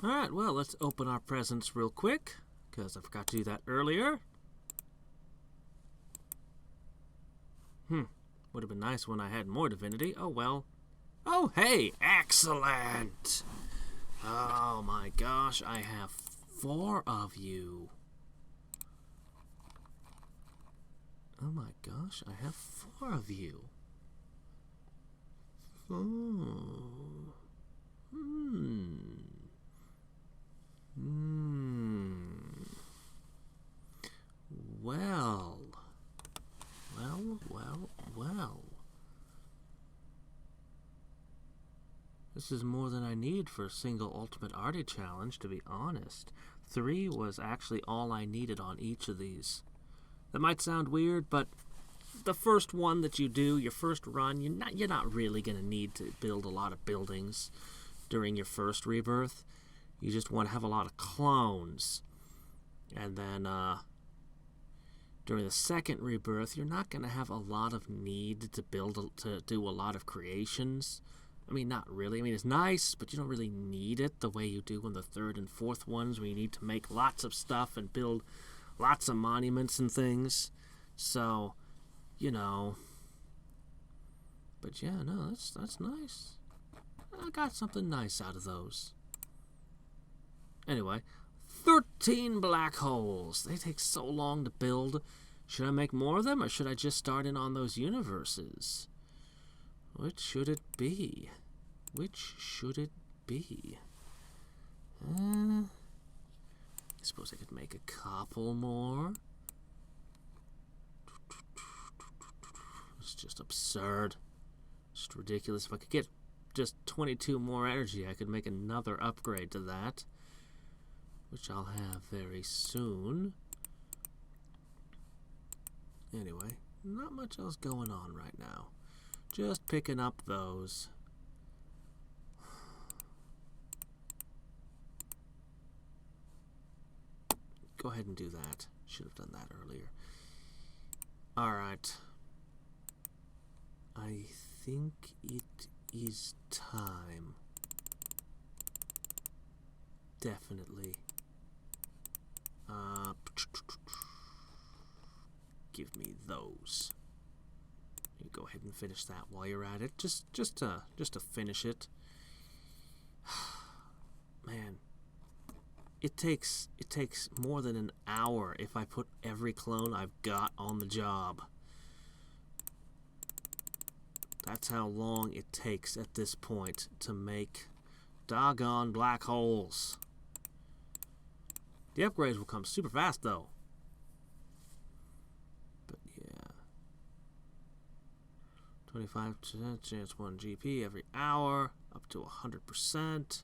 Alright, well, let's open our presents real quick, because I forgot to do that earlier. Would have been nice when I had more divinity. Oh, well. Oh, hey! Excellent! Oh, my gosh, I have 4 of you. Oh, my gosh, I have 4 of you. Well. This is more than I need for a single Ultimate Arty challenge, to be honest. 3 was actually all I needed on each of these. That might sound weird, but the first one that you do, your first run, you're not really going to need to build a lot of buildings during your first rebirth. You just want to have a lot of clones. And then during the second rebirth, you're not going to have a lot of need to do a lot of creations. I mean, not really. I mean, it's nice, but you don't really need it the way you do in the third and fourth ones, where you need to make lots of stuff and build lots of monuments and things. So, you know. But yeah, no, that's nice. I got something nice out of those. Anyway, 13 black holes. They take so long to build. Should I make more of them, or should I just start in on those universes? Which should it be? Which should it be? I suppose I could make a couple more. It's just absurd. Just ridiculous. If I could get just 22 more energy, I could make another upgrade to that, which I'll have very soon. Anyway, not much else going on right now. Just picking up those. Go ahead and do that. Should have done that earlier. Alright. I think it is time. Definitely. Give me those. You go ahead and finish that while you're at it. Just to finish it. Man, it takes more than an hour if I put every clone I've got on the job. That's how long it takes at this point to make doggone black holes. The upgrades will come super fast though. But yeah. 25% chance 1 GP every hour, up to 100%.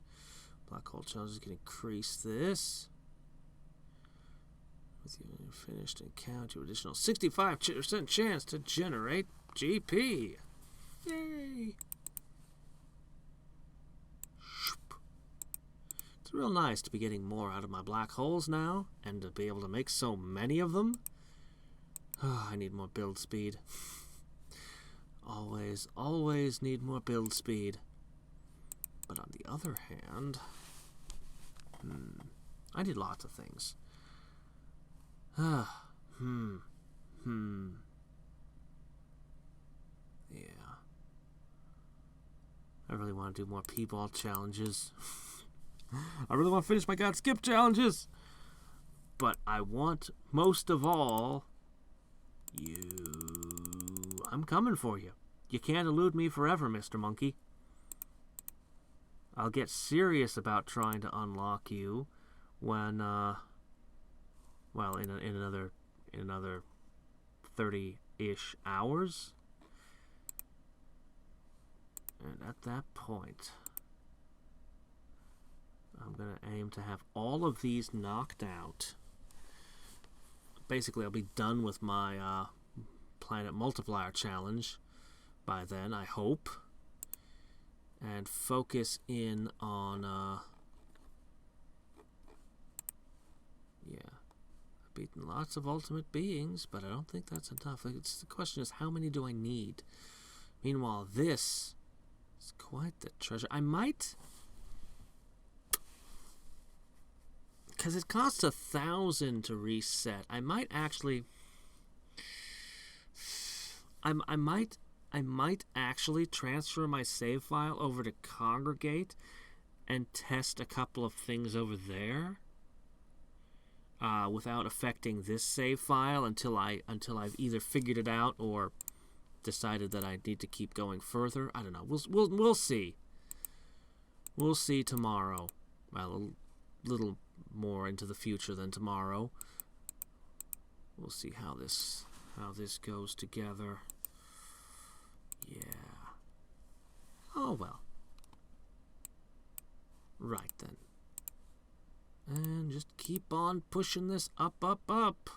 Black hole challenges can increase this. With your finished encounter, additional 65% chance to generate GP. Yay! It's real nice to be getting more out of my black holes now, and to be able to make so many of them. Oh, I need more build speed. Always need more build speed. But on the other hand, I need lots of things. Yeah. I really want to do more P-ball challenges. I really want to finish my God Skip challenges. But I want, most of all, you. I'm coming for you. You can't elude me forever, Mr. Monkey. I'll get serious about trying to unlock you when, well, in another 30-ish hours. And at that point, I'm going to aim to have all of these knocked out. Basically, I'll be done with my Planet Multiplier Challenge by then, I hope. And focus in on, yeah. I've beaten lots of ultimate beings, but I don't think that's enough. The question is, how many do I need? Meanwhile, this is quite the treasure. I might because it costs 1,000 to reset. I might actually... I might actually transfer my save file over to Congregate and test a couple of things over there without affecting this save file until I've either figured it out or decided that I need to keep going further. I don't know. We'll see. We'll see tomorrow. Well, a little more into the future than tomorrow. We'll see how this goes together. Yeah. Oh well. Right then. And just keep on pushing this up, up, up.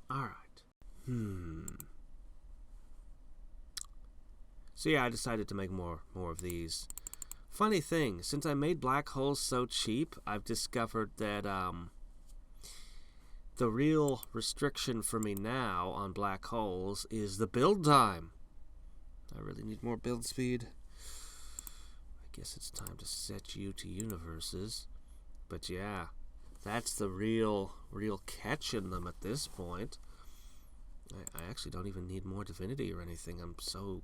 Alright. So yeah, I decided to make more of these. Funny thing, since I made black holes so cheap, I've discovered that the real restriction for me now on black holes is the build time. I really need more build speed. I guess it's time to set you to universes. But yeah, that's the real catch in them at this point. I actually don't even need more divinity or anything. I'm so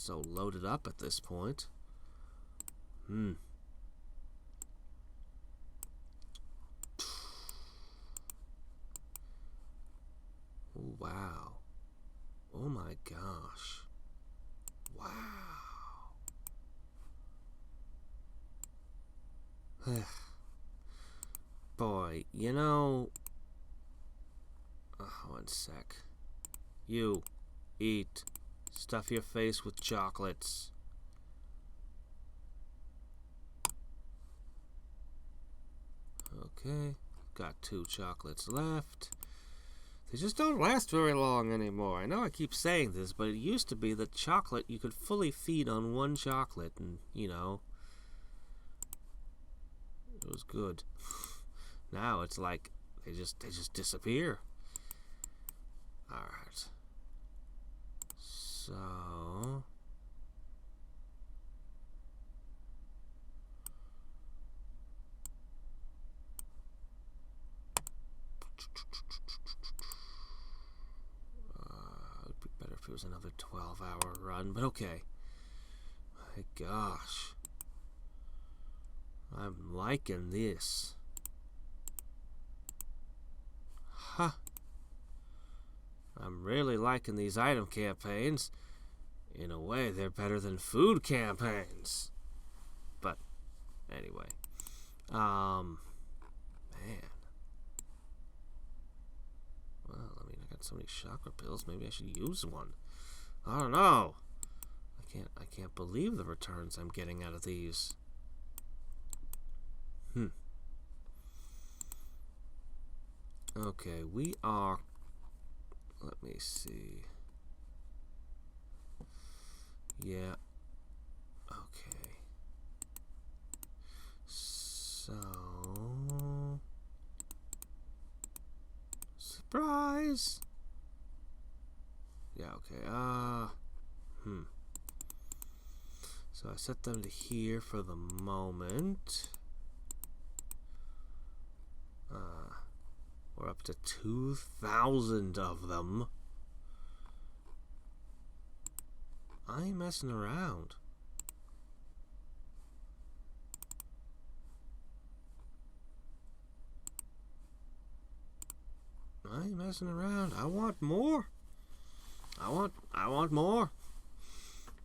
loaded up at this point. Oh, wow. Oh my gosh. Wow. Boy, you know... one sec. You, eat. Stuff your face with chocolates. Okay, got 2 chocolates left. They just don't last very long anymore. I know I keep saying this, but it used to be that chocolate, you could fully feed on 1 chocolate, and, you know, it was good. Now it's like, they just disappear. Alright. So... it'd be better if it was another 12-hour run, but okay. My gosh. I'm liking this. Huh. I'm really liking these item campaigns. In a way, they're better than food campaigns. But, anyway. Man. Well, I mean, I got so many chakra pills, maybe I should use one. I don't know. I can't believe the returns I'm getting out of these. Okay, we are... Let me see. Yeah. Okay. So... Surprise! Yeah, okay. So I set them to here for the moment. We're up to 2,000 of them. I ain't messing around. I ain't messing around. I want more. I want more.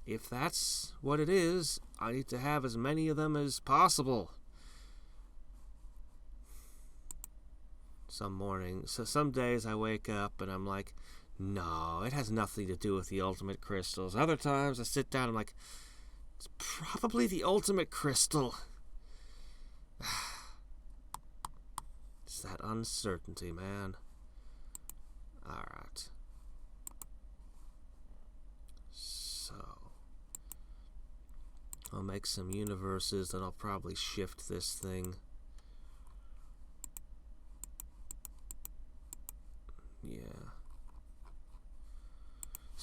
If that's what it is, I need to have as many of them as possible. Some days I wake up and I'm like, no, it has nothing to do with the ultimate crystals. Other times I sit down and I'm like, it's probably the ultimate crystal. It's that uncertainty, man. Alright. So, I'll make some universes, then I'll probably shift this thing. Yeah.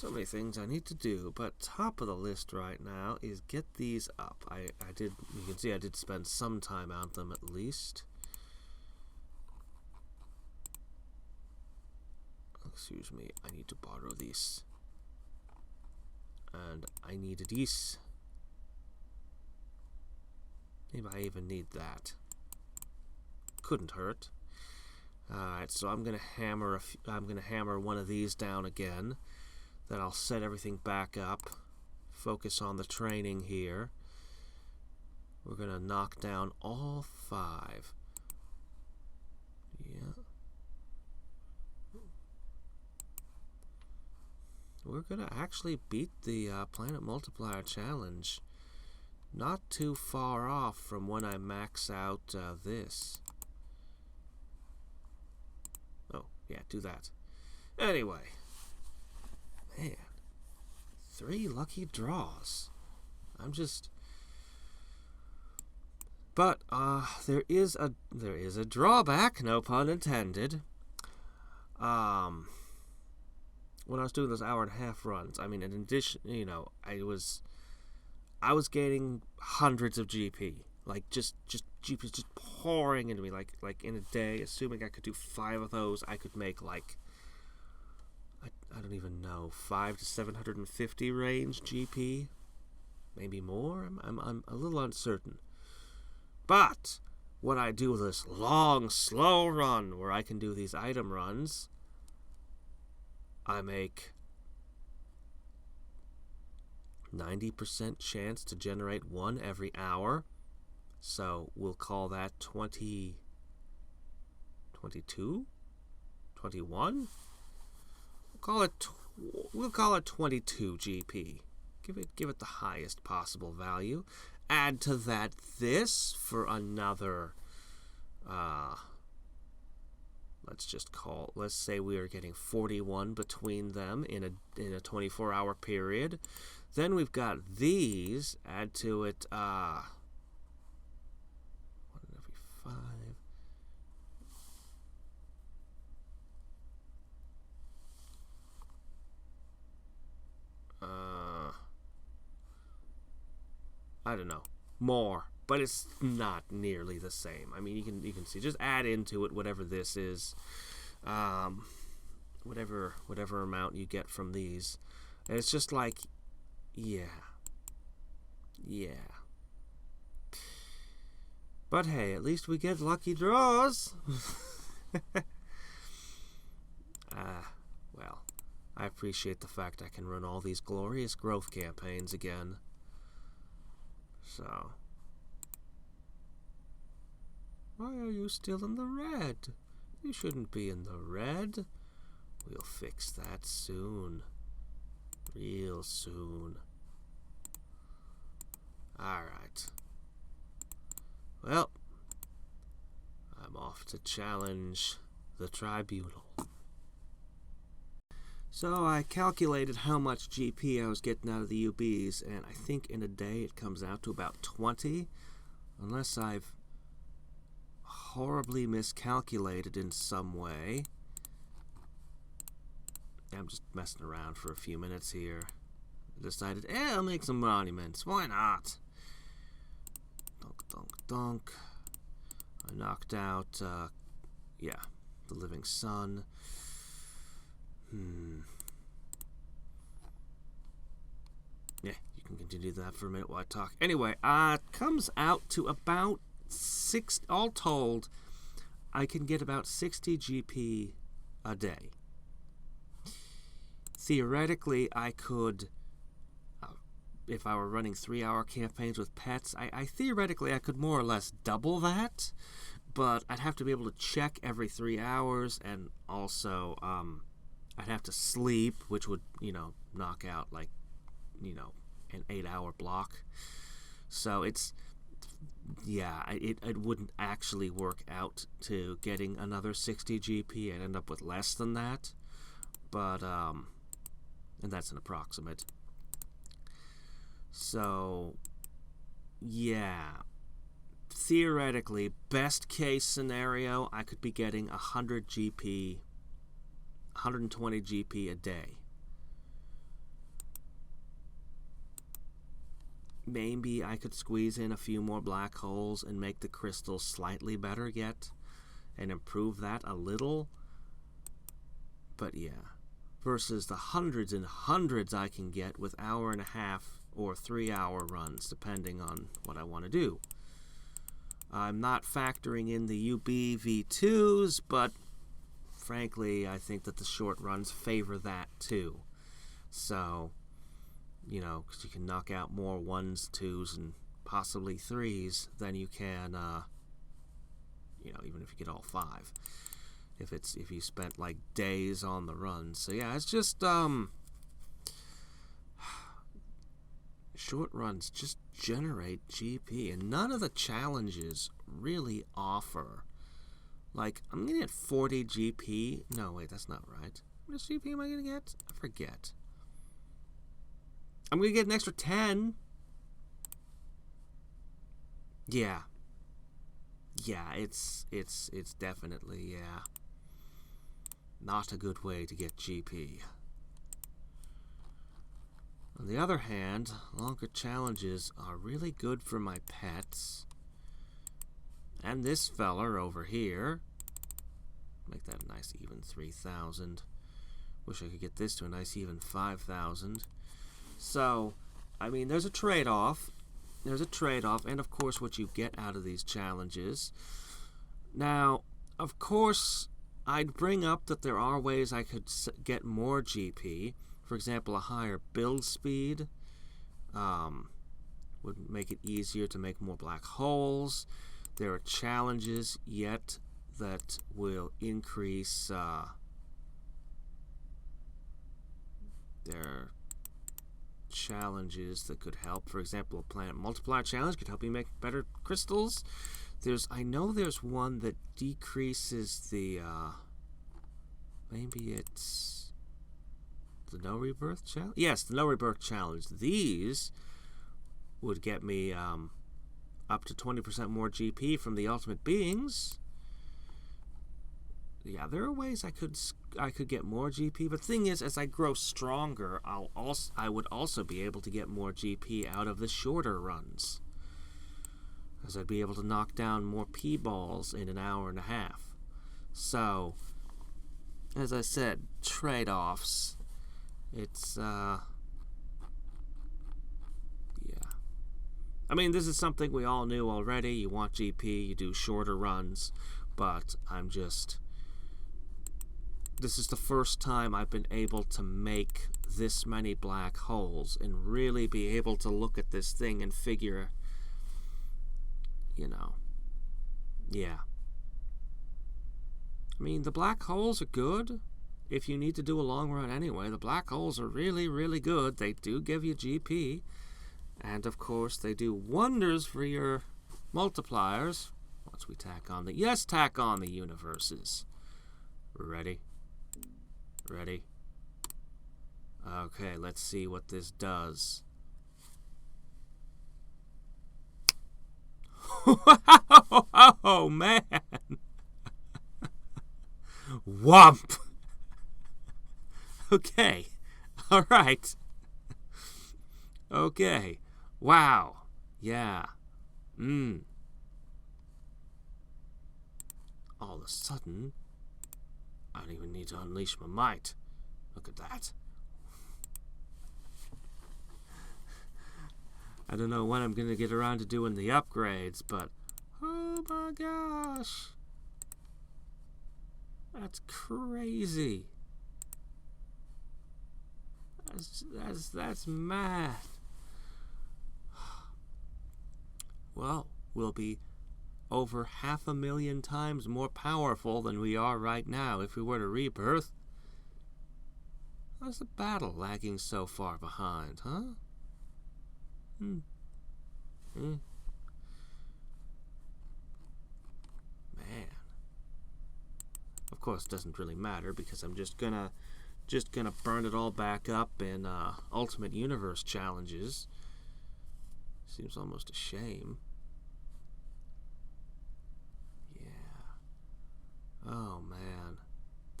So many things I need to do, but top of the list right now is get these up. You can see I did spend some time on them at least. Excuse me, I need to borrow these. And I need these. Maybe I even need that. Couldn't hurt. Alright, so I'm gonna hammer one of these down again. Then I'll set everything back up. Focus on the training here. We're gonna knock down all 5. Yeah. We're gonna actually beat the Planet Multiplier Challenge. Not too far off from when I max out this. Oh, yeah, do that. Anyway. Man. 3 lucky draws. But there is a drawback, no pun intended. When I was doing those hour-and-a-half runs, I mean, in addition, I was gaining hundreds of GP, like just GP just pouring into me, like in a day. Assuming I could do 5 of those, I could make like I don't even know, 5 to 750 range GP, maybe more. I'm a little uncertain. But when I do this long, slow run where I can do these item runs, I make 90% chance to generate 1 every hour. So we'll call that 20, 22, 21. We'll call it 22 GP. Give it the highest possible value. Add to that this for another. Let's say we are getting 41 between them in a 24-hour period. Then we've got these. Add to it 1 every 5. I don't know, more, but it's not nearly the same. I mean, you can see, just add into it whatever this is, whatever amount you get from these, and it's just like, yeah. But hey, at least we get lucky draws. Well, I appreciate the fact I can run all these glorious growth campaigns again. So, why are you still in the red? You shouldn't be in the red. We'll fix that soon. Real soon. Alright. Well, I'm off to challenge the tribunal. So I calculated how much GP I was getting out of the UBs, and I think in a day it comes out to about 20, unless I've horribly miscalculated in some way. I'm just messing around for a few minutes here. I decided, I'll make some monuments. Why not? Donk, donk, donk. I knocked out, the Living Sun. Yeah, you can continue that for a minute while I talk. Anyway, it comes out to about 6, all told, I can get about 60 GP a day. Theoretically, I could, if I were running 3-hour campaigns with pets, I theoretically I could more or less double that, but I'd have to be able to check every 3 hours, and also, I'd have to sleep, which would, knock out, like, an 8-hour block. So it wouldn't actually work out to getting another 60 GP. I'd end up with less than that. But, and that's an approximate. So, yeah. Theoretically, best case scenario, I could be getting 100 GP, 120 GP a day. maybe I could squeeze in a few more black holes and make the crystals slightly better yet and improve that a little. But yeah, versus the hundreds and hundreds I can get with 1.5 or 3-hour runs, depending on what I want to do. I'm not factoring in the UBv2s, but frankly, I think that the short runs favor that too. So, you know, because you can knock out more 1s, 2s, and possibly 3s than you can, you know, even if you get all 5. If you spent like days on the run. So yeah, it's just short runs just generate GP, and none of the challenges really offer. Like, I'm gonna get 40 GP. No, wait, that's not right. How much GP am I gonna get? I forget. I'm gonna get an extra 10. Yeah. Yeah, it's definitely, yeah, not a good way to get GP. On the other hand, longer challenges are really good for my pets. And this feller over here. Make that a nice even 3,000. Wish I could get this to a nice even 5,000. So, I mean, there's a trade-off. There's a trade-off, and of course what you get out of these challenges. Now, of course, I'd bring up that there are ways I could get more GP. For example, a higher build speed would make it easier to make more black holes. There are challenges yet that will increase their challenges that could help. For example, a planet multiplier challenge could help you make better crystals. I know there's one that decreases the maybe it's the no rebirth challenge. Yes, the no rebirth challenge. These would get me up to 20% more GP from the ultimate beings. Yeah, there are ways I could get more GP, but the thing is, as I grow stronger, I would also be able to get more GP out of the shorter runs, as I'd be able to knock down more P-balls in an 1.5 hours. So, as I said, trade-offs. It's yeah. I mean, this is something we all knew already. You want GP, you do shorter runs, but this is the first time I've been able to make this many black holes and really be able to look at this thing and figure, you know, yeah. I mean, the black holes are good if you need to do a long run anyway. The black holes are really, really good. They do give you GP. And, of course, they do wonders for your multipliers. Once we tack on the UBv2s. Ready? Ready? Okay, let's see what this does. Oh, man. Whomp. Okay. All right. Okay. Wow. Yeah. All of a sudden, I don't even need to unleash my might. Look at that. I don't know when I'm going to get around to doing the upgrades, but oh my gosh. That's crazy. That's mad. Well, we'll be over 500,000 times more powerful than we are right now if we were to rebirth. How's the battle lagging so far behind, huh? Man. Of course, it doesn't really matter because I'm just gonna burn it all back up in Ultimate Universe challenges. Seems almost a shame. Yeah. Oh man.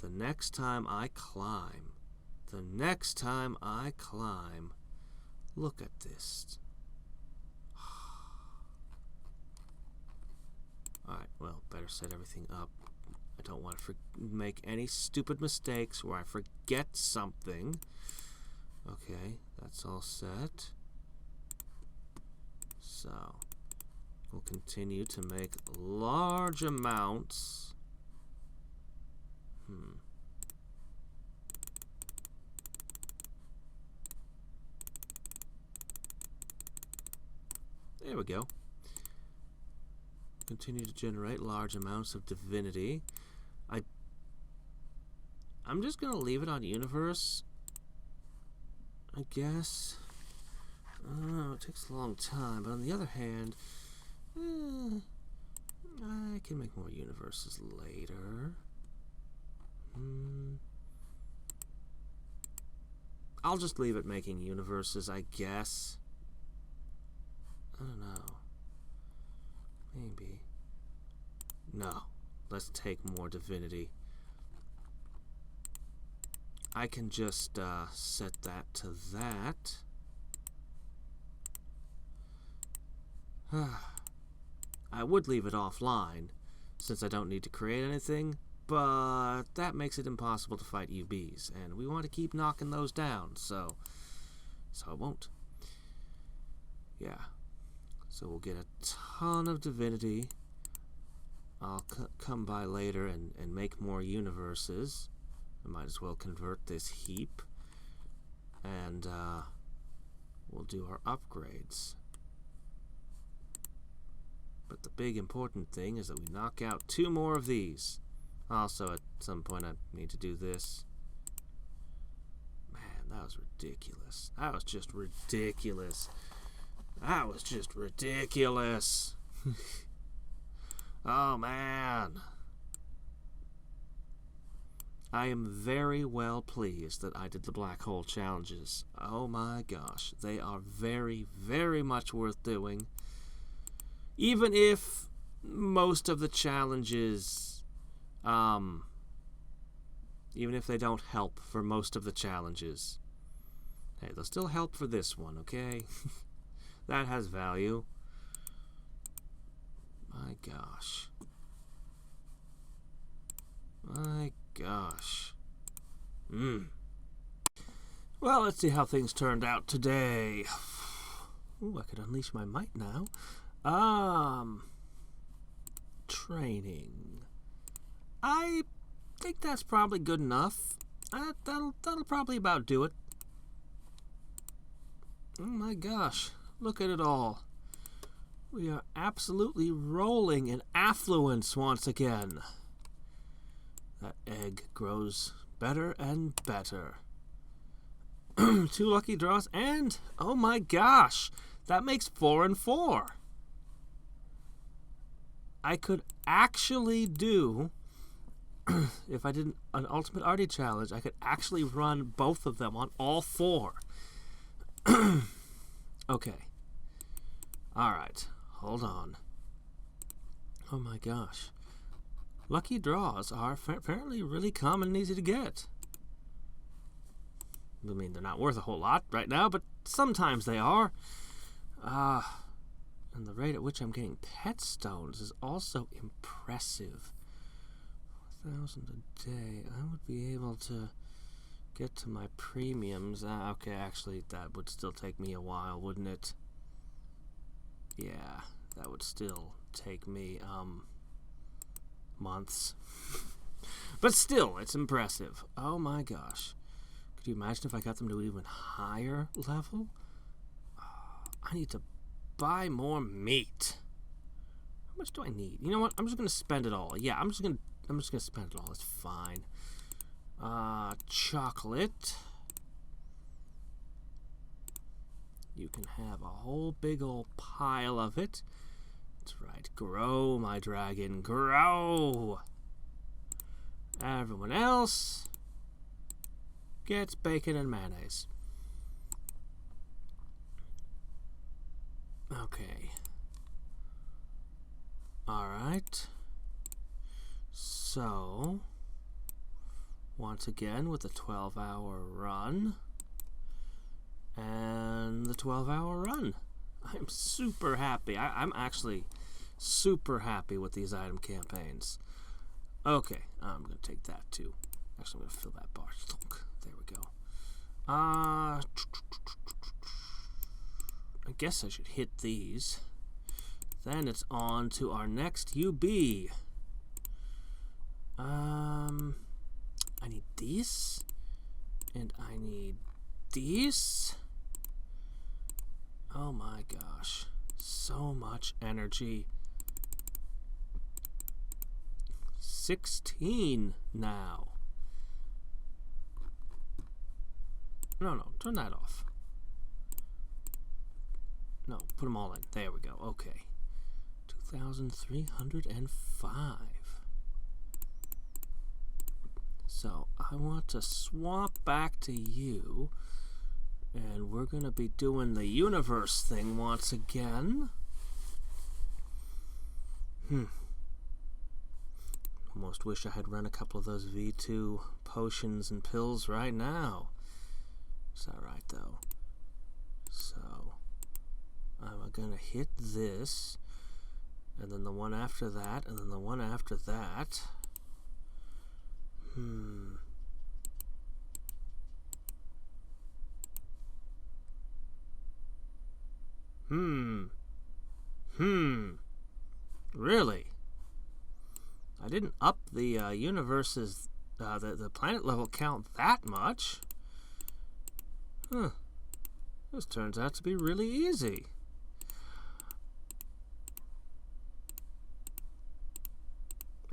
The next time I climb, look at this. better set everything up. I don't want to make any stupid mistakes where I forget something. Okay, that's all set. So, we'll continue to make large amounts. There we go. Continue to generate large amounts of divinity. I'm just going to leave it on universe, I guess. It takes a long time, but on the other hand, I can make more universes later. I'll just leave it making universes, I guess. I don't know. Maybe. No. Let's take more divinity. I can just set that to that. I would leave it offline, since I don't need to create anything, but that makes it impossible to fight UBs, and we want to keep knocking those down, so I won't. Yeah. So we'll get a ton of divinity. I'll come by later and make more universes. I might as well convert this heap. And we'll do our upgrades. But the big important thing is that we knock out 2 more of these. Also, at some point I need to do this. Man, that was ridiculous. That was just ridiculous. That was just ridiculous. Oh, man. I am very well pleased that I did the black hole challenges. Oh my gosh. They are very, very much worth doing. Even if most of the challenges, even if they don't help for most of the challenges, hey, they'll still help for this one, okay? That has value. My gosh. My gosh. Well, let's see how things turned out today. Ooh, I could unleash my might now. Training. I think that's probably good enough. That'll probably about do it. Oh my gosh. Look at it all. We are absolutely rolling in affluence once again. That egg grows better and better. 2 lucky draws, and oh my gosh, that makes 4 and 4. I could actually do, if I did an Ultimate Arty challenge, I could actually run both of them on all 4. Okay. Alright, hold on. Oh my gosh. Lucky draws are apparently really common and easy to get. I mean, they're not worth a whole lot right now, but sometimes they are. And the rate at which I'm getting pet stones is also impressive. 1,000 a day. I would be able to get to my premiums. Okay, actually, that would still take me a while, wouldn't it? Yeah, that would still take me, months. But still, it's impressive. Oh my gosh. Could you imagine if I got them to an even higher level? I need to buy more meat. How much do I need? You know what? I'm just gonna spend it all. Yeah, I'm just gonna spend it all. It's fine. Chocolate. You can have a whole big old pile of it. That's right. Grow, my dragon. Grow! Everyone else gets bacon and mayonnaise. Okay. Alright. So, once again with the 12-hour run. And the 12-hour run. I'm super happy. I'm actually Super happy with these item campaigns. Okay, I'm going to take that too. Actually, I'm going to fill that bar. There we go. I guess I should hit these. Then it's on to our next UB. I need these. And I need these. Oh my gosh. So much energy. 16 now. No, turn that off. No, put them all in. There we go. Okay. 2,305. So I want to swap back to you. And we're going to be doing the universe thing once again. Almost wish I had run a couple of those V2 potions and pills right now. It's alright though. So I'm going to hit this, and then the one after that, and then the one after that. Really? I didn't up the universe's, the planet level count that much. This turns out to be really easy.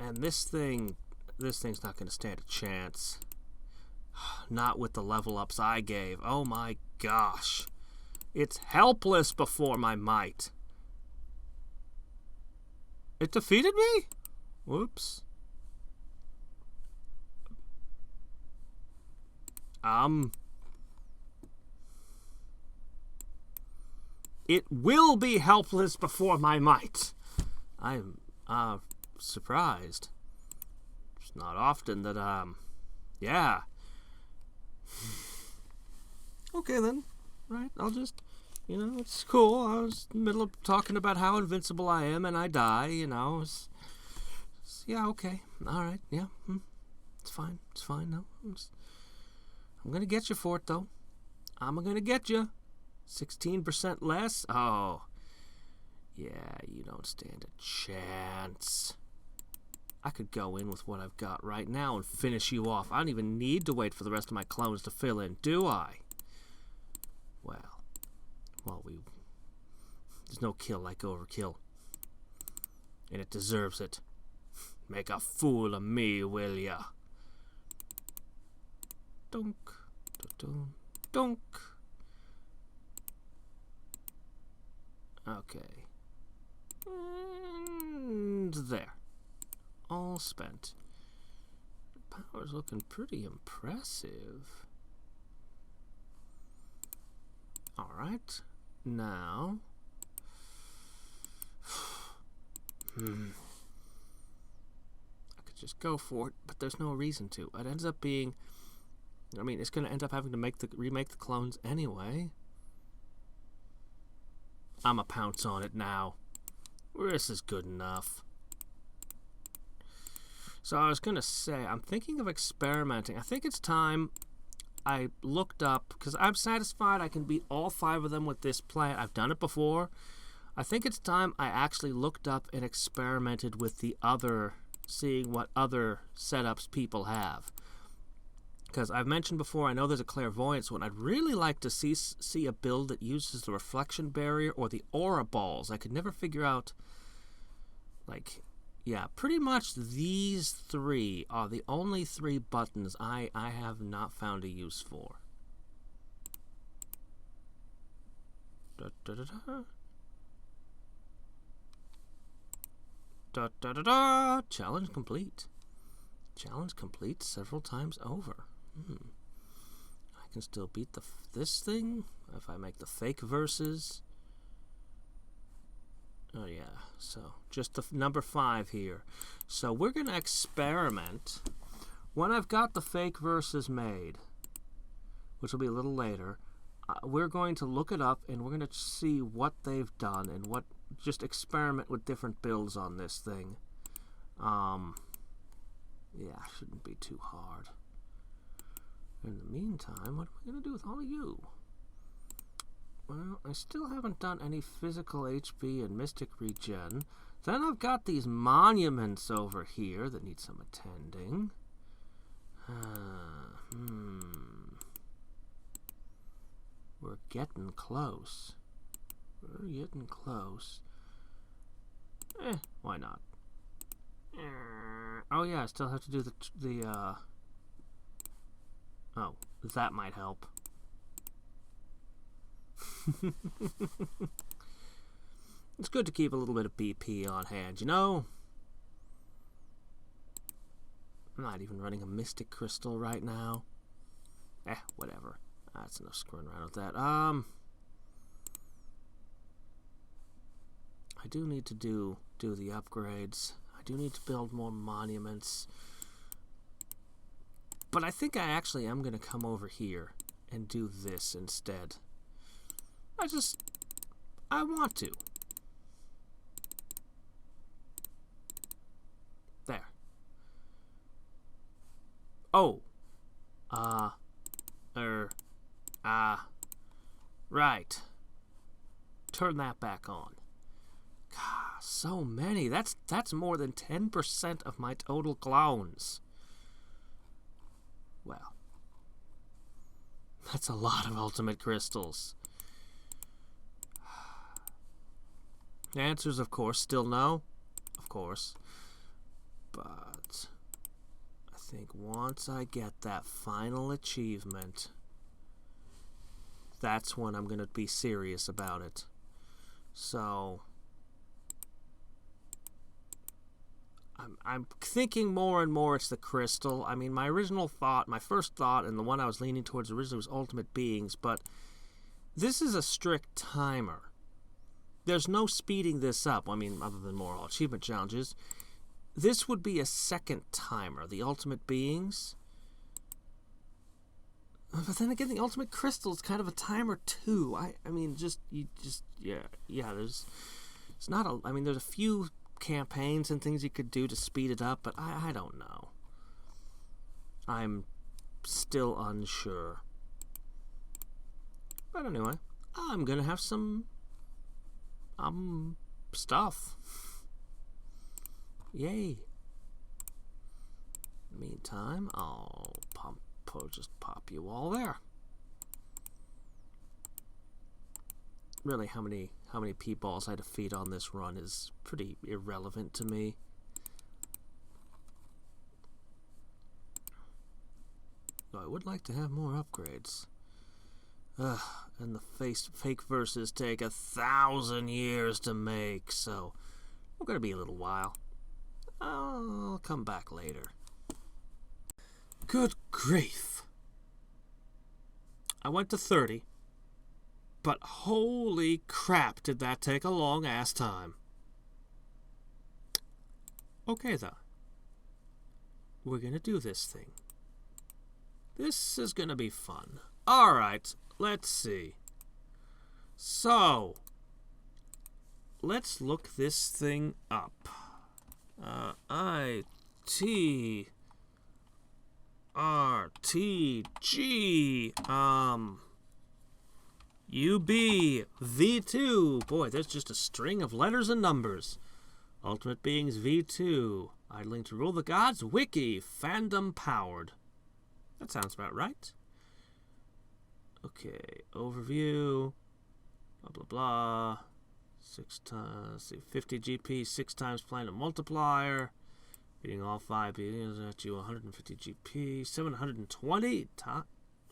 And this thing's not going to stand a chance. Not with the level ups I gave. Oh my gosh. It's helpless before my might. It defeated me? Whoops. It will be helpless before my might. I'm surprised. It's not often that yeah. Okay then. Right, I'll just, it's cool. I was in the middle of talking about how invincible I am and I die, yeah, okay. Alright, yeah. It's fine. No. I'm going to get you for it, though. I'm going to get you. 16% less? Oh. Yeah, you don't stand a chance. I could go in with what I've got right now and finish you off. I don't even need to wait for the rest of my clones to fill in, do I? Well, there's no kill like overkill. And it deserves it. Make a fool of me, will ya? Dunk, dunk, dunk. Okay. And there. All spent. Power's looking pretty impressive. Alright. Now. I could just go for it, but there's no reason to. It ends up being... it's going to end up having to remake the clones anyway. I'm a pounce on it now. This is good enough. So I was going to say, I'm thinking of experimenting. I think it's time I looked up, because I'm satisfied I can beat all 5 of them with this plan. I've done it before. I think it's time I actually looked up and experimented with the other, seeing what other setups people have. Because I've mentioned before, I know there's a clairvoyance one. I'd really like to see a build that uses the reflection barrier or the aura balls. I could never figure out, yeah, pretty much these 3 are the only 3 buttons I have not found a use for. Da, da, da, da. Da, da, da, da. Challenge complete. Challenge complete several times over. I can still beat this thing if I make the fake verses. Oh yeah, so just the number 5 here. So we're going to experiment. When I've got the fake verses made, which will be a little later, we're going to look it up and we're going to see what they've done and what just experiment with different builds on this thing. Yeah, shouldn't be too hard. In the meantime, what am I going to do with all of you? Well, I still haven't done any physical HP and mystic regen. Then I've got these monuments over here that need some attending. We're getting close. We're getting close. Why not? Oh yeah, I still have to do oh, that might help. It's good to keep a little bit of BP on hand, you know? I'm not even running a mystic crystal right now. Whatever. That's enough screwing around with that. I do need to do the upgrades. I do need to build more monuments. But I think I actually am going to come over here and do this instead. I want to. There. Oh. Right. Turn that back on. God, so many. That's more than 10% of my total clones. Well, that's a lot of ultimate crystals. The answer's, of course, still no. Of course. But I think once I get that final achievement, that's when I'm going to be serious about it. So I'm thinking more and more it's the crystal. I mean, my first thought, and the one I was leaning towards originally was ultimate beings, but this is a strict timer. There's no speeding this up. I mean, other than more achievement challenges. This would be a second timer, the ultimate beings. But then again, the ultimate crystal is kind of a timer too. I mean, there's a few campaigns and things you could do to speed it up, but I don't know. I'm still unsure. But anyway, I'm gonna have some stuff. Yay. Meantime, I'll just pop you all there. Really, how many P-balls I defeat on this run is pretty irrelevant to me. Though I would like to have more upgrades. And the fake verses take 1,000 years to make, so we're gonna be a little while. I'll come back later. Good grief. I went to 30. But holy crap, did that take a long-ass time. Okay, though. We're gonna do this thing. This is gonna be fun. Alright, let's see. So, let's look this thing up. ITRTG. UBv2. Boy, there's just a string of letters and numbers. Ultimate Beings V2. Idling to Rule the Gods. Wiki. Fandom powered. That sounds about right. Okay. Overview. Blah, blah, blah. 50 GP, 6 times planet multiplier. Beating all 5 beings at you 150 GP. 720.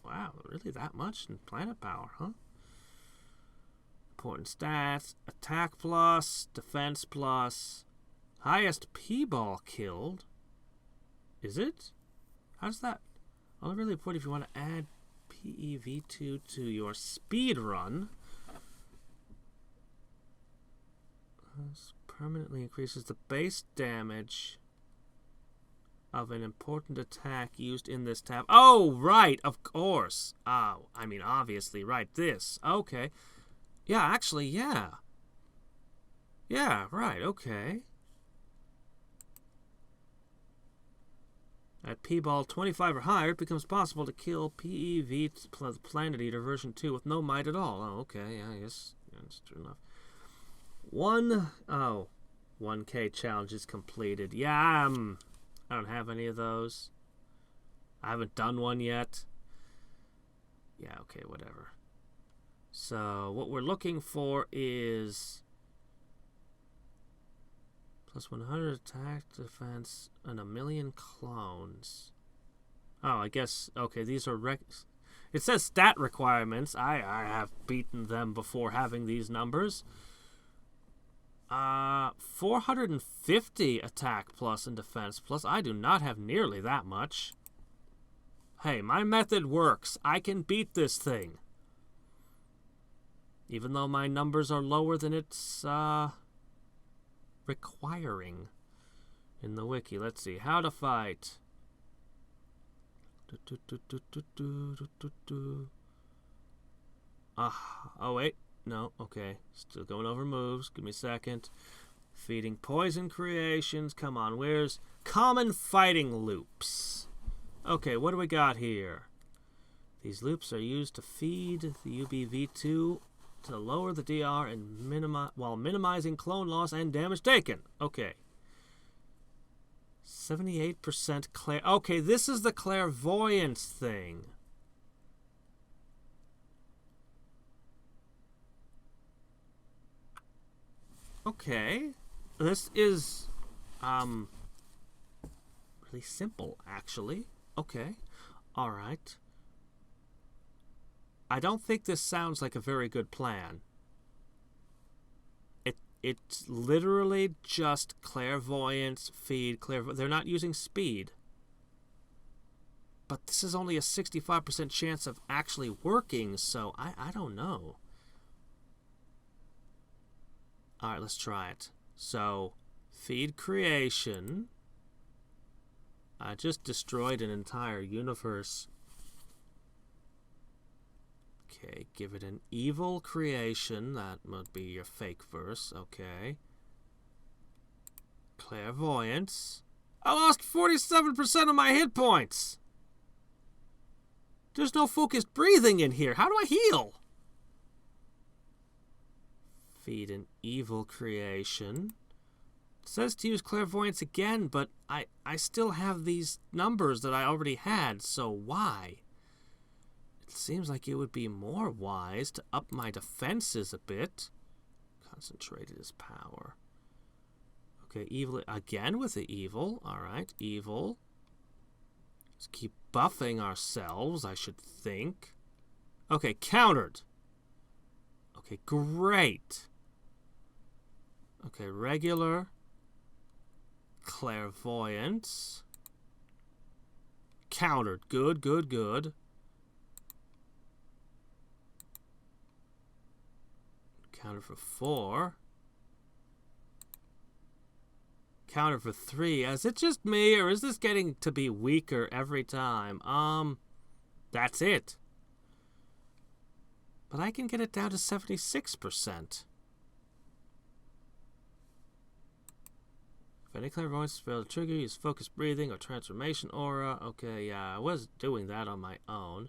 Wow, really that much in planet power, huh? Important stats, attack plus, defense plus, highest P-ball killed. Is it? How's that? Only really important if you want to add PEV2 to your speed run. This permanently increases the base damage of an important attack used in this tab. Oh, right, of course. Oh, I mean, obviously, right, this. Okay. Yeah, actually, yeah. Yeah, right, okay. At P-ball 25 or higher, it becomes possible to kill PEV Planet Eater version 2 with no might at all. Oh, okay, yeah, I guess that's true enough. 1K challenge is completed. Yeah, I don't have any of those. I haven't done one yet. Yeah, okay, whatever. So, what we're looking for is plus 100 attack, defense, and 1,000,000 clones. Oh, I guess, okay, these are it says stat requirements. I have beaten them before having these numbers. 450 attack plus and defense plus. I do not have nearly that much. Hey, my method works. I can beat this thing. Even though my numbers are lower than it's requiring in the wiki. Let's see. How to fight. Oh, wait. No, okay. Still going over moves. Give me a second. Feeding poison creations. Come on, where's common fighting loops? Okay, what do we got here? These loops are used to feed the UBv2 to lower the DR and while minimizing clone loss and damage taken. Okay. 78% Okay, this is the clairvoyance thing. Okay. This is really simple, actually. Okay. All right. I don't think this sounds like a very good plan. It's literally just clairvoyance, feed, they're not using speed. But this is only a 65% chance of actually working, so I don't know. Alright, let's try it. So, feed creation. I just destroyed an entire universe. Okay, give it an evil creation. That must be your fake verse. Okay. Clairvoyance. I lost 47% of my hit points. There's no focused breathing in here. How do I heal? Feed an evil creation. It says to use clairvoyance again, but I still have these numbers that I already had, so why? It seems like it would be more wise to up my defenses a bit. Concentrated is power. Okay, evil again with the evil. Alright, evil. Let's keep buffing ourselves, I should think. Okay, countered. Okay, great. Okay, regular. Clairvoyance. Countered. Good, good, good. Counter for 4. Counter for 3. Is it just me, or is this getting to be weaker every time? That's it. But I can get it down to 76%. If any clairvoyance failed to trigger, use focused breathing or transformation aura. Okay, yeah, I was doing that on my own.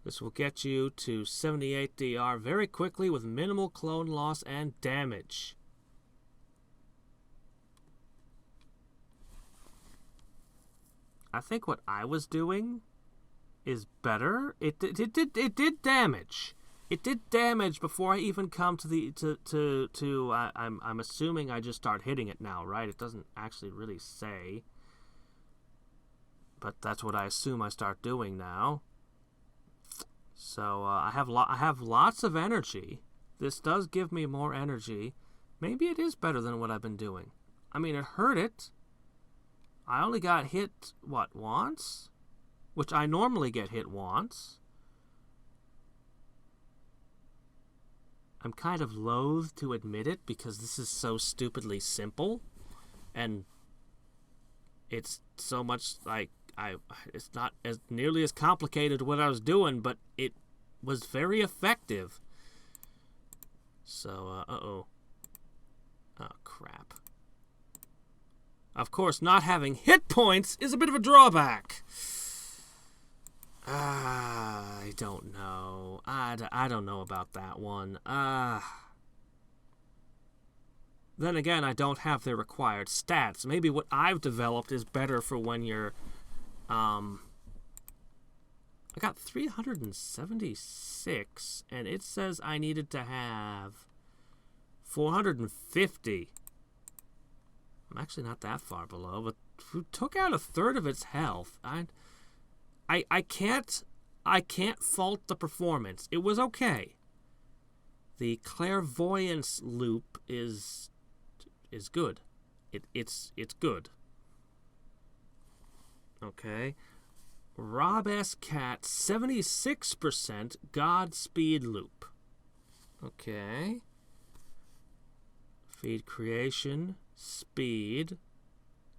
This will get you to 78 DR very quickly with minimal clone loss and damage. I think what I was doing is better. It did damage. It did damage before I even come to the I'm assuming I just start hitting it now, right? It doesn't actually really say, but that's what I assume I start doing now. So I have lots of energy. This does give me more energy. Maybe it is better than what I've been doing. I mean, it hurt it. I only got hit, what, once? Which I normally get hit once. I'm kind of loath to admit it because this is so stupidly simple. And it's so much like, it's not as nearly as complicated what I was doing, but it was very effective. So, uh-oh. Oh, crap. Of course, not having hit points is a bit of a drawback. I don't know. I don't know about that one. Then again, I don't have the required stats. Maybe what I've developed is better for when you're... I got 376, and it says I needed to have 450. I'm actually not that far below, but who took out a third of its health? I can't fault the performance. It was okay. The clairvoyance loop is good. It's good. Okay. Rob S. Cat, 76% Godspeed loop. Okay. Feed creation, speed,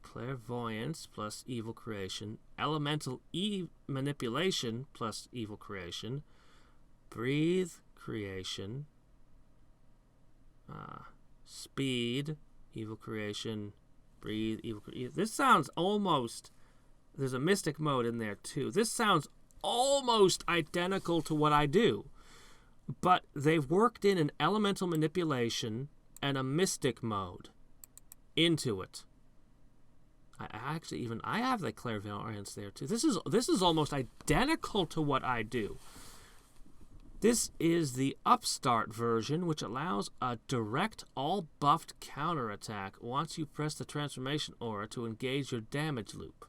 clairvoyance plus evil creation, elemental manipulation plus evil creation, breathe creation, speed, evil creation, breathe, evil creation. This sounds almost... There's a mystic mode in there, too. This sounds almost identical to what I do. But they've worked in an elemental manipulation and a mystic mode into it. I have the clairvoyance there, too. This is almost identical to what I do. This is the upstart version, which allows a direct all-buffed counterattack once you press the transformation aura to engage your damage loop.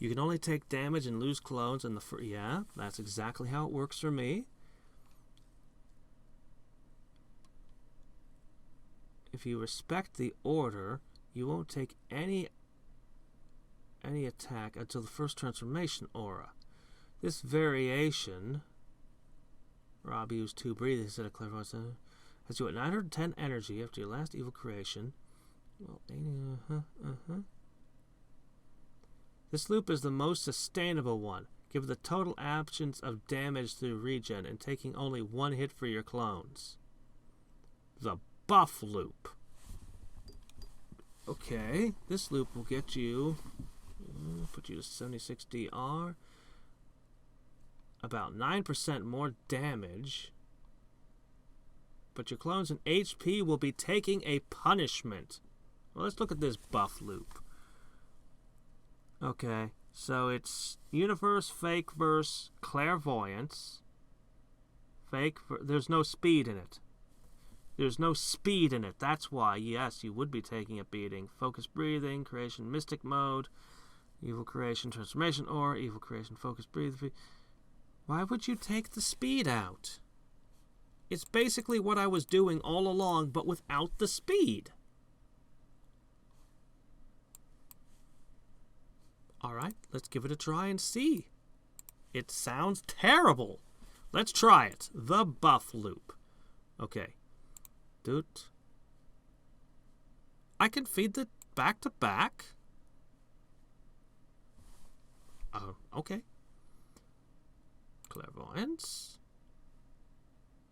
You can only take damage and lose clones in the yeah, that's exactly how it works for me. If you respect the order, you won't take any attack until the first transformation aura. This variation, Rob used 2 breathing instead of clairvoyance, has you at 910 energy after your last evil creation. Well, This loop is the most sustainable one, given the total absence of damage through regen and taking only 1 hit for your clones. The buff loop. Okay, this loop will get you, put you to 76 DR, about 9% more damage, but your clones and HP will be taking a punishment. Well, let's look at this buff loop. Okay, so it's universe, fake verse, clairvoyance. There's no speed in it. There's no speed in it. That's why, yes, you would be taking a beating. Focus breathing, creation, mystic mode, evil creation, transformation, or evil creation, focus breathing. Why would you take the speed out? It's basically what I was doing all along, but without the speed. Alright, let's give it a try and see. It sounds terrible. Let's try it. The buff loop. Okay. Doot. I can feed the back to back. Okay. Clairvoyance.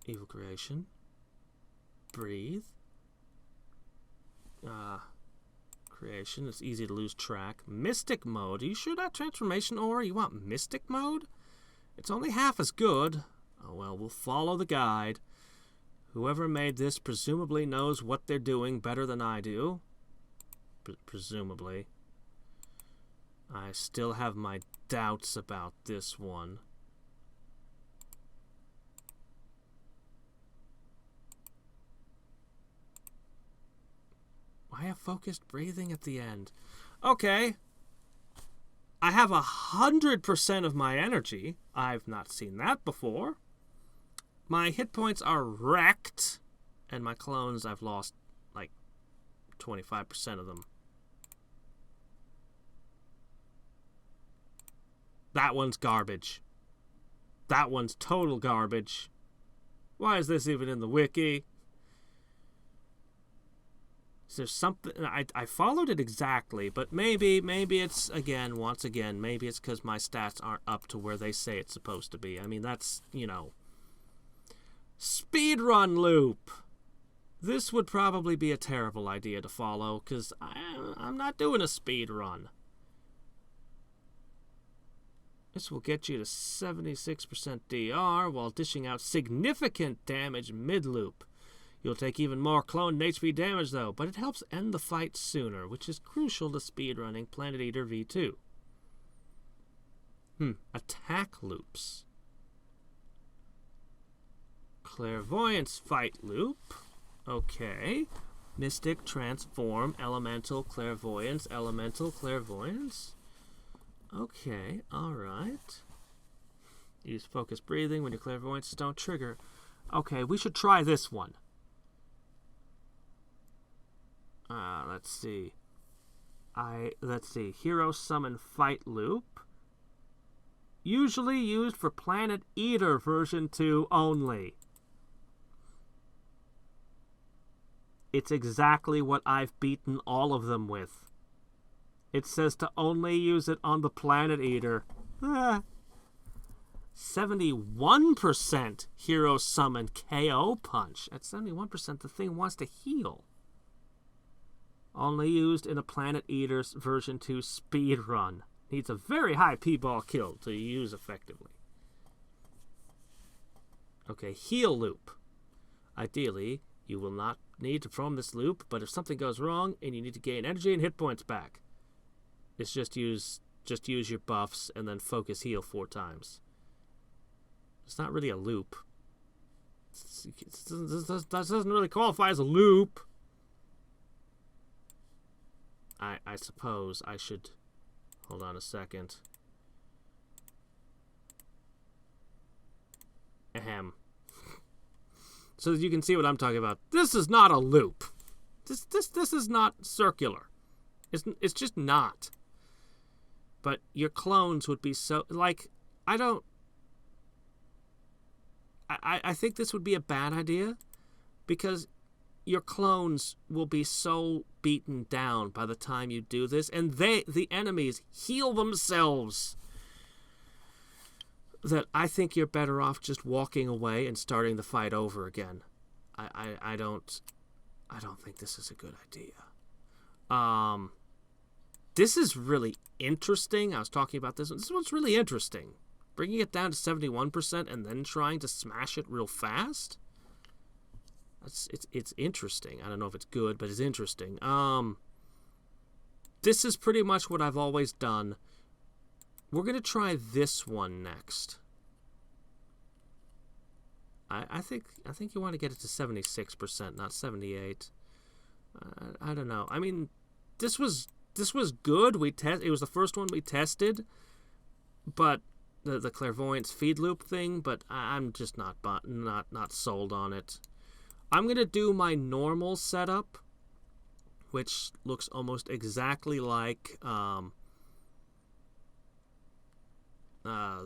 Evil creation. Breathe. Creation. It's easy to lose track. Mystic mode. Are you sure that transformation aura? You want mystic mode? It's only half as good. Oh well, we'll follow the guide. Whoever made this presumably knows what they're doing better than I do. Presumably. I still have my doubts about this one. I have focused breathing at the end. Okay. I have 100% of my energy. I've not seen that before. My hit points are wrecked. And my clones, I've lost like 25% of them. That one's garbage. That one's total garbage. Why is this even in the wiki? Is there something... I followed it exactly, but maybe it's, once again, maybe it's because my stats aren't up to where they say it's supposed to be. I mean, that's, Speedrun loop. This would probably be a terrible idea to follow, because I'm not doing a speed run. This will get you to 76% DR while dishing out significant damage mid-loop. You'll take even more clone and HP damage, though, but it helps end the fight sooner, which is crucial to speedrunning Planet Eater V2. Attack loops. Clairvoyance fight loop. Okay. Mystic, Transform, Elemental, Clairvoyance, Elemental, Clairvoyance. Okay, alright. Use focused breathing when your clairvoyances don't trigger. Okay, we should try this one. Let's see. Let's see. Hero Summon Fight Loop. Usually used for Planet Eater version 2 only. It's exactly what I've beaten all of them with. It says to only use it on the Planet Eater. 71% Hero Summon KO Punch. At 71%, the thing wants to heal. Only used in a Planet Eater's version 2 speed run. Needs a very high P-ball kill to use effectively. Okay, heal loop. Ideally, you will not need to perform this loop, but if something goes wrong and you need to gain energy and hit points back, it's just use your buffs and then focus heal 4 times. It's not really a loop. That doesn't really qualify as a loop. I suppose I should... Hold on a second. Ahem. So that you can see what I'm talking about. This is not a loop. This is not circular. It's just not. But your clones would be so... Like, I think this would be a bad idea, because your clones will be so beaten down by the time you do this, and the enemies heal themselves, that I think you're better off just walking away and starting the fight over again. I don't think this is a good idea. This is really interesting. I was talking about this one. This one's really interesting. Bringing it down to 71% and then trying to smash it real fast. It's interesting. I don't know if it's good, but it's interesting. This is pretty much what I've always done. We're gonna try this one next. I think you want to get it to 76%, not 78. I don't know. I mean, this was good. It was the first one we tested, but the clairvoyance feed loop thing. But I'm just not sold on it. I'm going to do my normal setup, which looks almost exactly like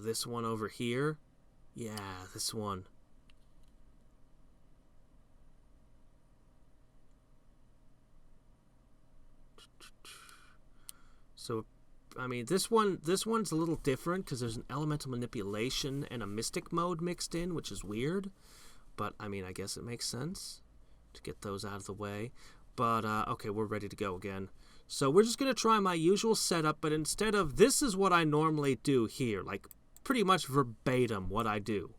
this one over here. Yeah, this one. So, I mean, this one's a little different because there's an elemental manipulation and a mystic mode mixed in, which is weird. But, I mean, I guess it makes sense to get those out of the way. But, okay, we're ready to go again. So we're just going to try my usual setup, but instead of... This is what I normally do here. Like, pretty much verbatim what I do.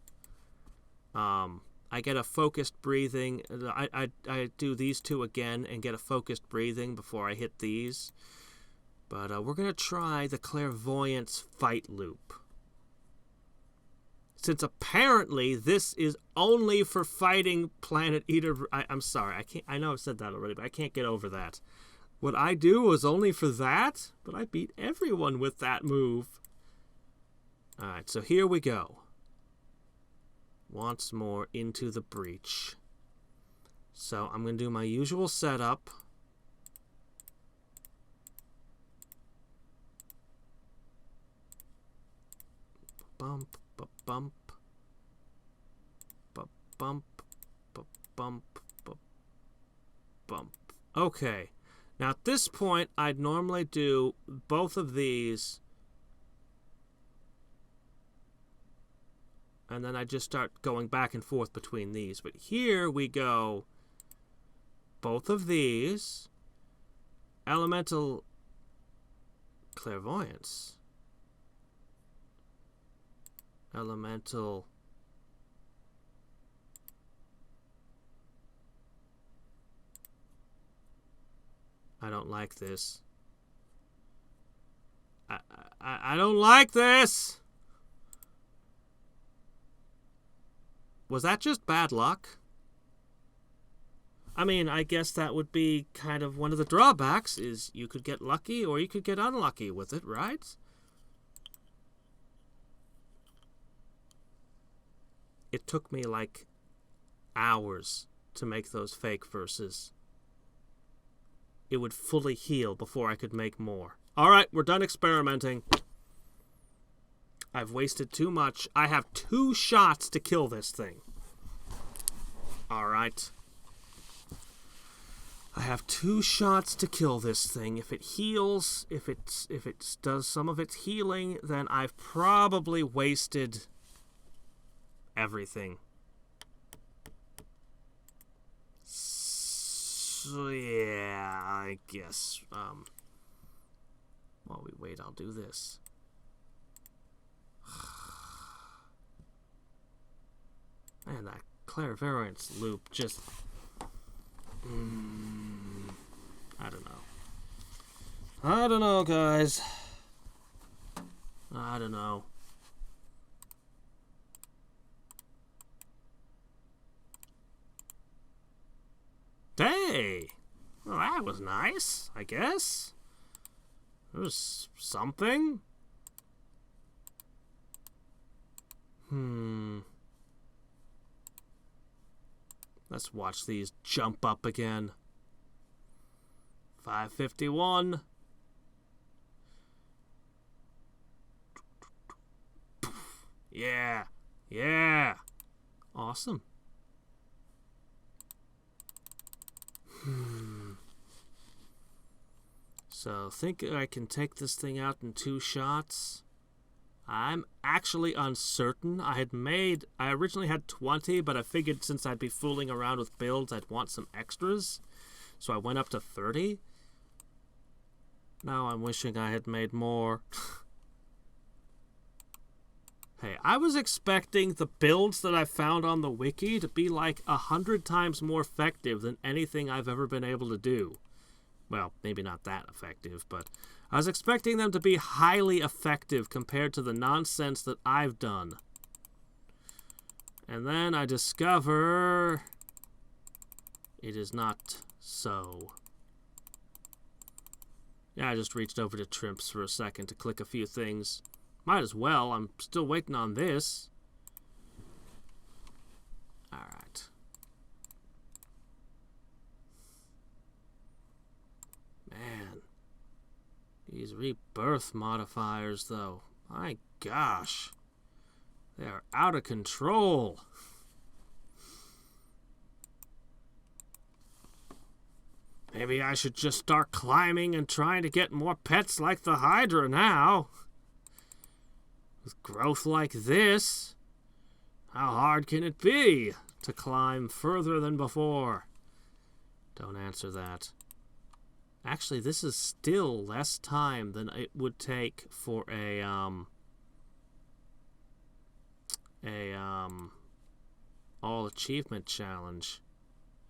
I get a focused breathing. I do these two again and get a focused breathing before I hit these. But we're going to try the clairvoyance fight loop. Since apparently this is only for fighting Planet Eater... I'm sorry, I know I've said that already, but I can't get over that. What I do was only for that, but I beat everyone with that move. Alright, so here we go. Once more into the breach. So I'm going to do my usual setup. Bump, bump, bump, bump, bump. Okay. Now at this point, I'd normally do both of these. And then I just start going back and forth between these. But here we go both of these. Elemental clairvoyance. Elemental... I don't like this. I don't like this! Was that just bad luck? I mean, I guess that would be kind of one of the drawbacks, is you could get lucky or you could get unlucky with it, right? It took me like hours to make those fake verses. It would fully heal before I could make more. Alright, we're done experimenting. I've wasted too much. I have 2 shots to kill this thing. Alright. I have 2 shots to kill this thing. If it heals, if it does some of its healing, then I've probably wasted everything. So yeah, I guess while we wait, I'll do this. Man, that clairvoyance loop just... I don't know. I don't know, guys. I don't know. Hey! Well, that was nice, I guess. There's something. Let's watch these jump up again. 551. Yeah. Yeah. Awesome. So, think I can take this thing out in 2 shots? I'm actually uncertain. I originally had 20, but I figured since I'd be fooling around with builds, I'd want some extras. So I went up to 30. Now I'm wishing I had made more. Hey, I was expecting the builds that I found on the wiki to be like 100 times more effective than anything I've ever been able to do. Well, maybe not that effective, but I was expecting them to be highly effective compared to the nonsense that I've done. And then I discover it is not so. Yeah, I just reached over to Trimps for a second to click a few things. Might as well. I'm still waiting on this. Alright. Man. These rebirth modifiers, though. My gosh. They are out of control. Maybe I should just start climbing and trying to get more pets like the Hydra now. With growth like this, how hard can it be to climb further than before? Don't answer that. Actually, this is still less time than it would take for a all achievement challenge.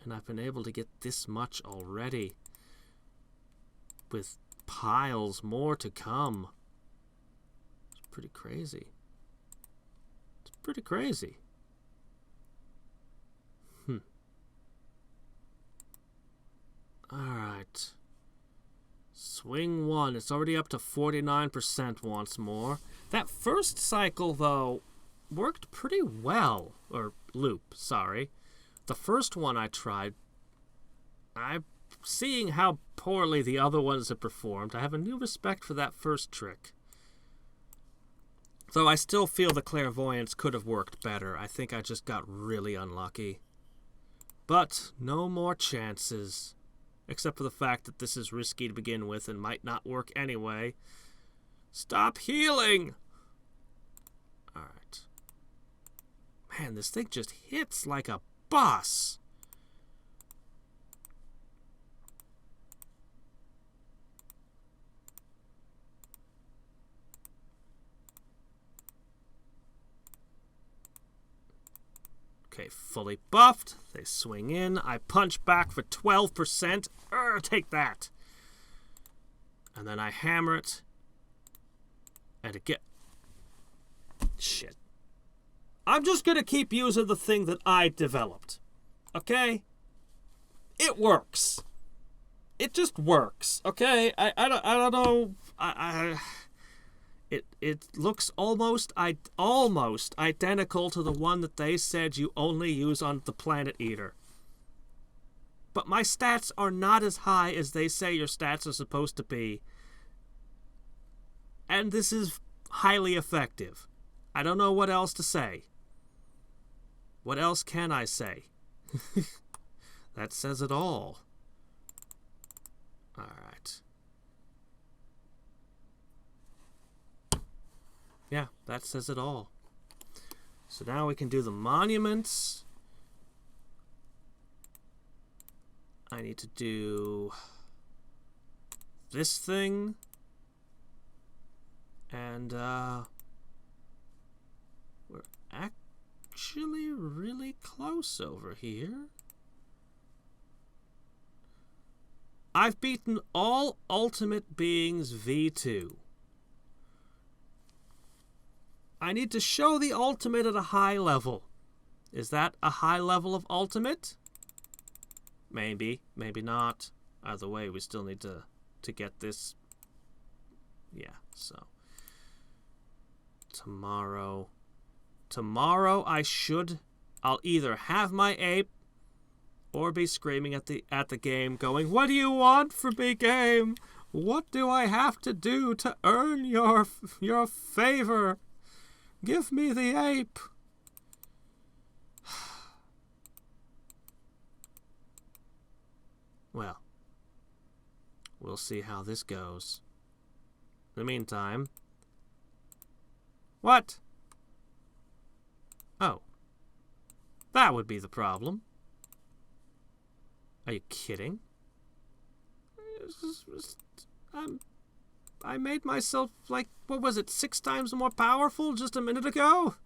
And I've been able to get this much already, with piles more to come. It's pretty crazy. It's pretty crazy. Alright. Swing 1. It's already up to 49% once more. That first cycle, though, worked pretty well. Or loop, sorry. The first one I tried, I'm seeing how poorly the other ones have performed. I have a new respect for that first trick. Though I still feel the clairvoyance could have worked better. I think I just got really unlucky. But no more chances. Except for the fact that this is risky to begin with and might not work anyway. Stop healing! Alright. Man, this thing just hits like a bus. Okay, fully buffed. They swing in. I punch back for 12%. Take that. And then I hammer it. And again. Shit. I'm just going to keep using the thing that I developed. Okay? It works. It just works. Okay? I don't know. It looks almost identical to the one that they said you only use on the Planet Eater. But my stats are not as high as they say your stats are supposed to be. And this is highly effective. I don't know what else to say. What else can I say? That says it all. Alright. Yeah, that says it all. So now we can do the monuments. I need to do this thing. And we're actually really close over here. I've beaten all Ultimate Beings V2. I need to show the ultimate at a high level. Is that a high level of ultimate? Maybe, maybe not. Either way, we still need to get this. Yeah, so. Tomorrow I'll either have my ape or be screaming at the game going, "What do you want from me, game? What do I have to do to earn your favor? Give me the ape." Well, we'll see how this goes. In the meantime... What? Oh. That would be the problem. Are you kidding? I made myself, like, what was it, 6 times more powerful just a minute ago?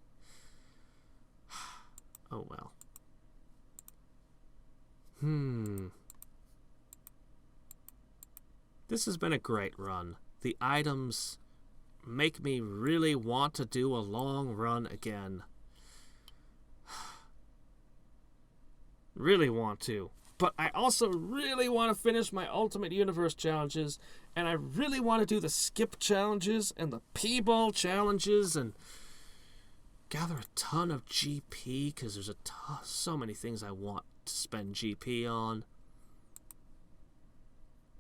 Oh, well. This has been a great run. The items make me really want to do a long run again. Really want to. But I also really want to finish my Ultimate Universe challenges, and I really want to do the skip challenges and the P-ball challenges and gather a ton of GP, because there's so many things I want to spend GP on.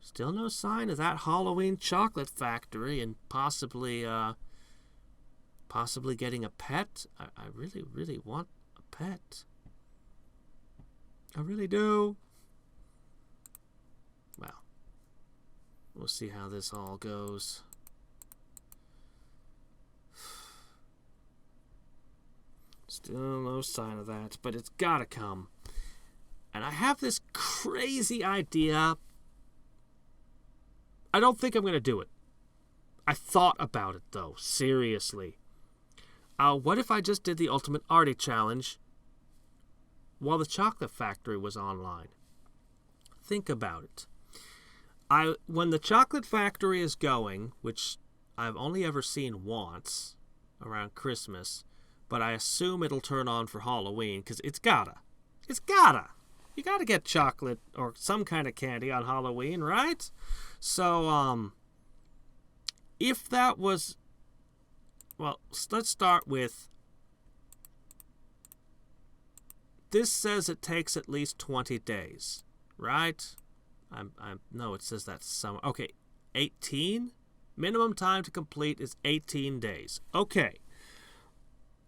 Still no sign of that Halloween chocolate factory and possibly getting a pet. I really, really want a pet. I really do. Well, we'll see how this all goes. Still no sign of that, but it's gotta come. And I have this crazy idea. I don't think I'm going to do it. I thought about it, though. Seriously. What if I just did the Ultimate Arty Challenge while the Chocolate Factory was online? Think about it. When the Chocolate Factory is going, which I've only ever seen once around Christmas, but I assume it'll turn on for Halloween, because it's gotta. It's gotta. You gotta get chocolate or some kind of candy on Halloween, right? So, if that was... Well, let's start with... This says it takes at least 20 days, right? No, it says that's summer. Okay, 18? Minimum time to complete is 18 days. Okay.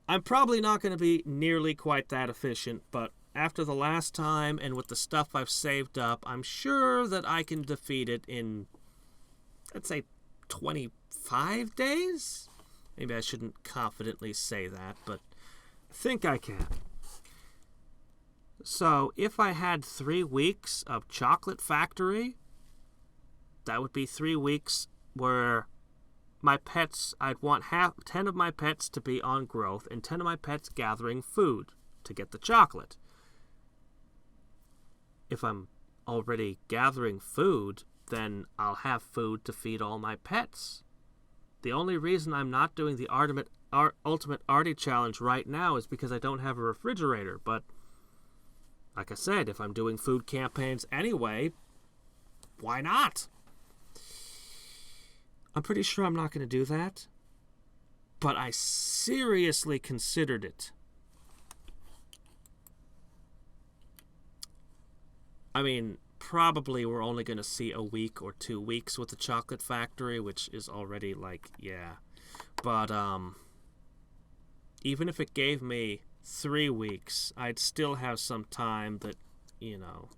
I'm probably not going to be nearly quite that efficient, but after the last time and with the stuff I've saved up, I'm sure that I can defeat it in, let's say, 25 days? Maybe I shouldn't confidently say that, but think I can. So if I had 3 weeks of Chocolate Factory, that would be 3 weeks where my pets, I'd want 10 of my pets to be on growth and 10 of my pets gathering food to get the chocolate. If I'm already gathering food, then I'll have food to feed all my pets. The only reason I'm not doing the Ultimate Arty Challenge right now is because I don't have a refrigerator, but like I said, if I'm doing food campaigns anyway, why not? I'm pretty sure I'm not going to do that, but I seriously considered it. I mean, probably we're only going to see a week or 2 weeks with the Chocolate Factory, which is already like, yeah. But even if it gave me 3 weeks, I'd still have some time that, you know.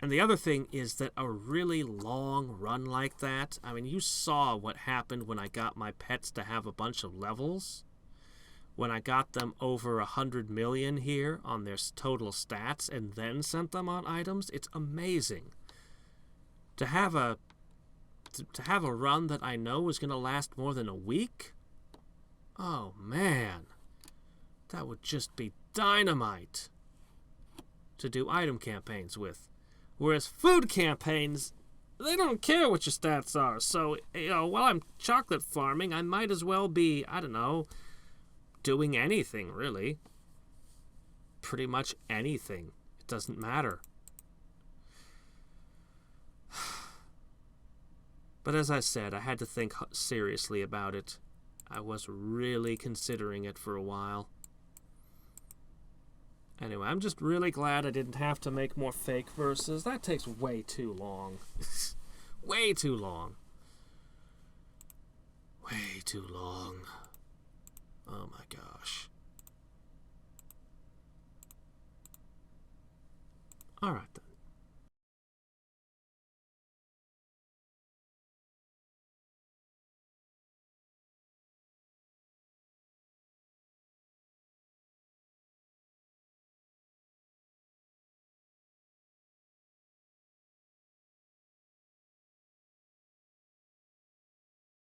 And the other thing is that a really long run like that, I mean, you saw what happened when I got my pets to have a bunch of levels. When I got them over 100 million here on their total stats and then sent them on items, it's amazing. To have a run that I know is going to last more than a week, oh man, that would just be dynamite to do item campaigns with. Whereas food campaigns, they don't care what your stats are. So, you know, while I'm chocolate farming, I might as well be, I don't know, doing anything, really. Pretty much anything. It doesn't matter. But as I said, I had to think seriously about it. I was really considering it for a while. Anyway, I'm just really glad I didn't have to make more fake verses. That takes way too long. Way too long. Way too long. Oh my gosh. Alright,